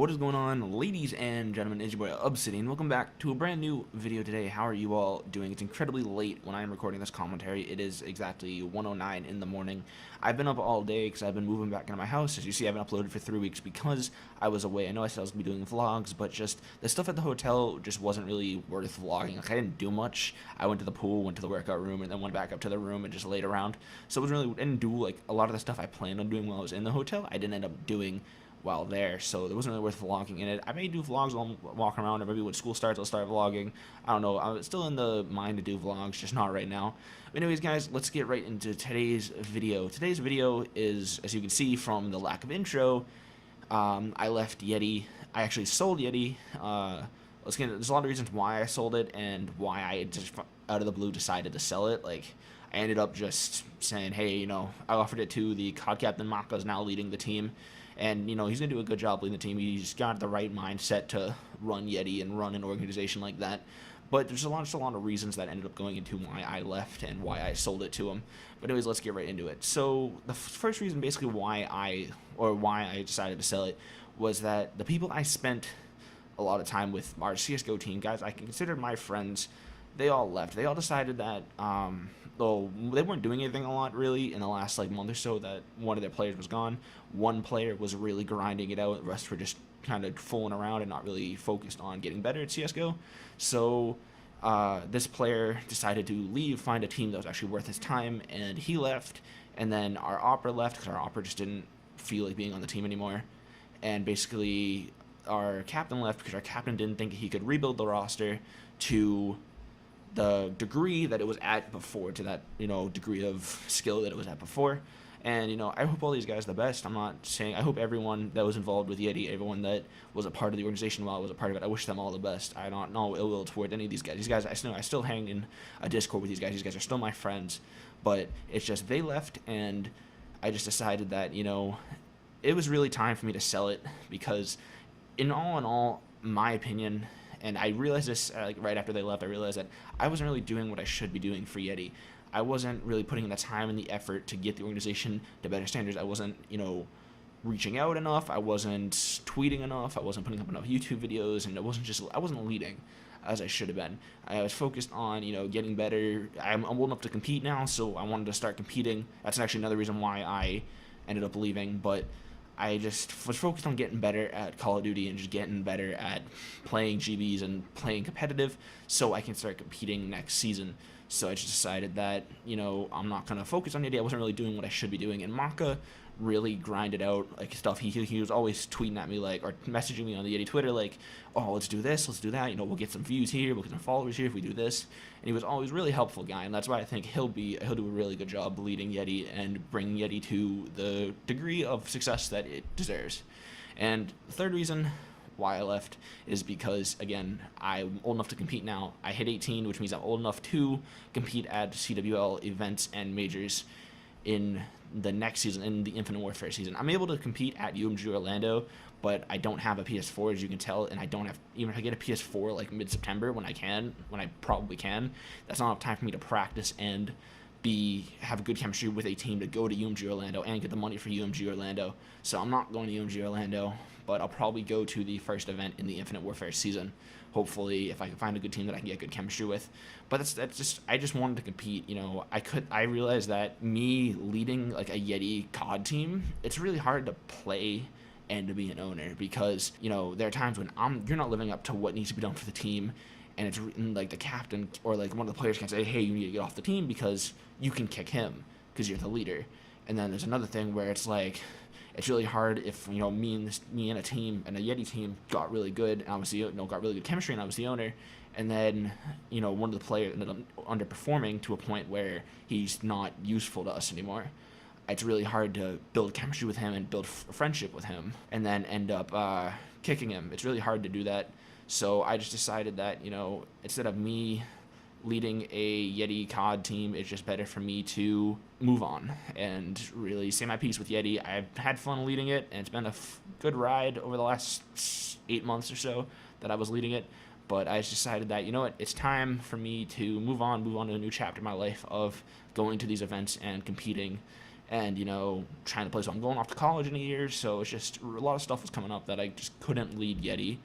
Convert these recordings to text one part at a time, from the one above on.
What is going on, ladies and gentlemen? It's your boy Obsidian. Welcome back to a brand new video today. How are you all doing? It's incredibly late when I'm recording this commentary. It is exactly 1:09 in the morning. I've been up all day because I've been moving back into my house. As you see, I haven't uploaded for 3 weeks because I was away. I know I said I was going to be doing vlogs, but just the stuff at the hotel just wasn't really worth vlogging. Like, I didn't do much. I went to the pool, went to the workout room, and then went back up to the room and just laid around. So it was really, didn't do like a lot of the stuff I planned on doing while I was in the hotel. I didn't end up doing while there, so it wasn't really worth vlogging in it. I may do vlogs while I'm walking around, or maybe when school starts I'll start vlogging. I don't know, I'm still in the mind to do vlogs, just not right now. But anyways guys, let's get right into today's video. Today's video is, as you can see from the lack of intro, I left Yeti. I actually sold Yeti. There's a lot of reasons why I sold it and why I just out of the blue decided to sell it. Like, I ended up just saying, hey, you know, I offered it to the COD captain. Maka is now leading the team. And, you know, he's going to do a good job leading the team. He's got the right mindset to run Yeti and run an organization like that. But there's just a lot of reasons that ended up going into why I left and why I sold it to him. But anyways, let's get right into it. So the first reason basically why I decided to sell it was that the people I spent a lot of time with, our CSGO team, guys I can consider my friends, they all left. They all decided that, though they weren't doing anything a lot really in the last like month or so, that one of their players was gone. One player was really grinding it out. The rest were just kind of fooling around and not really focused on getting better at CSGO. So this player decided to leave, find a team that was actually worth his time, and he left. And then our opera left because our opera just didn't feel like being on the team anymore. And basically our captain left because our captain didn't think he could rebuild the roster to the degree that it was at before, to that, you know, degree of skill that it was at before. And, you know, I hope all these guys the best. I'm not saying, I hope everyone that was involved with Yeti, everyone that was a part of the organization while I was a part of it, I wish them all the best. I don't know ill will toward any of these guys. These guys, I still hang in a Discord with these guys. These guys are still my friends. But it's just they left, and I just decided that, you know, it was really time for me to sell it because in all, my opinion, and I realized this like right after they left, I realized that I wasn't really doing what I should be doing for Yeti. I wasn't really putting in the time and the effort to get the organization to better standards. I wasn't, you know, reaching out enough. I wasn't tweeting enough. I wasn't putting up enough YouTube videos, and I wasn't leading as I should have been. I was focused on, you know, getting better. I'm old enough to compete now, so I wanted to start competing. That's actually another reason why I ended up leaving, but I just was focused on getting better at Call of Duty and just getting better at playing GBs and playing competitive so I can start competing next season. So I just decided that, you know, I'm not going to focus on Yeti. I wasn't really doing what I should be doing. And Maka really grinded out like stuff. He was always tweeting at me, like, or messaging me on the Yeti Twitter, like, oh, let's do this, let's do that. You know, we'll get some views here, we'll get some followers here if we do this. And he was always a really helpful guy, and that's why I think he'll do a really good job leading Yeti and bringing Yeti to the degree of success that it deserves. And the third reason why I left is because, again, I'm old enough to compete now. I hit 18, which means I'm old enough to compete at CWL events and majors in the next season, in the Infinite Warfare season. I'm able to compete at UMG Orlando, but I don't have a PS4, as you can tell, and I don't have, even if I get a PS4 like mid-September when I probably can, that's not enough time for me to practice and have good chemistry with a team to go to UMG Orlando and get the money for UMG Orlando. So I'm not going to UMG Orlando, but I'll probably go to the first event in the Infinite Warfare season. Hopefully, if I can find a good team that I can get good chemistry with. But that's just, I just wanted to compete. You know, I realized that me leading like a Yeti COD team, it's really hard to play and to be an owner because, you know, there are times when you're not living up to what needs to be done for the team. And it's like the captain or like one of the players can say, hey, you need to get off the team because you can kick him because you're the leader. And then there's another thing where it's like, it's really hard if, you know, me and a team and a Yeti team got really good, and obviously, you know, got really good chemistry, and I was the owner, and then, you know, one of the players ended up underperforming to a point where he's not useful to us anymore. It's really hard to build chemistry with him and build friendship with him and then end up kicking him. It's really hard to do that. So I just decided that, you know, instead of me leading a Yeti COD team, it's just better for me to move on and really say my piece with Yeti. I've had fun leading it, and it's been a good ride over the last 8 months or so that I was leading it. But I just decided that, you know what, it's time for me to move on to a new chapter in my life of going to these events and competing and, you know, trying to play. So I'm going off to college in a year, so it's just a lot of stuff was coming up that I just couldn't lead Yeti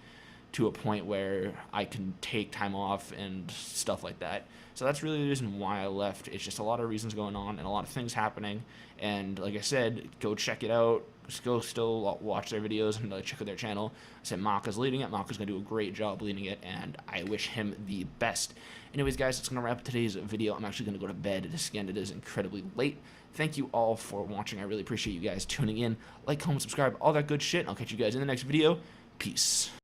to a point where I can take time off and stuff like that. So that's really the reason why I left. It's just a lot of reasons going on and a lot of things happening. And like I said, go check it out. Go still watch their videos and check out their channel. I said Maka's leading it. Maka's going to do a great job leading it, and I wish him the best. Anyways, guys, that's going to wrap up today's video. I'm actually going to go to bed. Again, it is incredibly late. Thank you all for watching. I really appreciate you guys tuning in. Like, comment, subscribe, all that good shit. I'll catch you guys in the next video. Peace.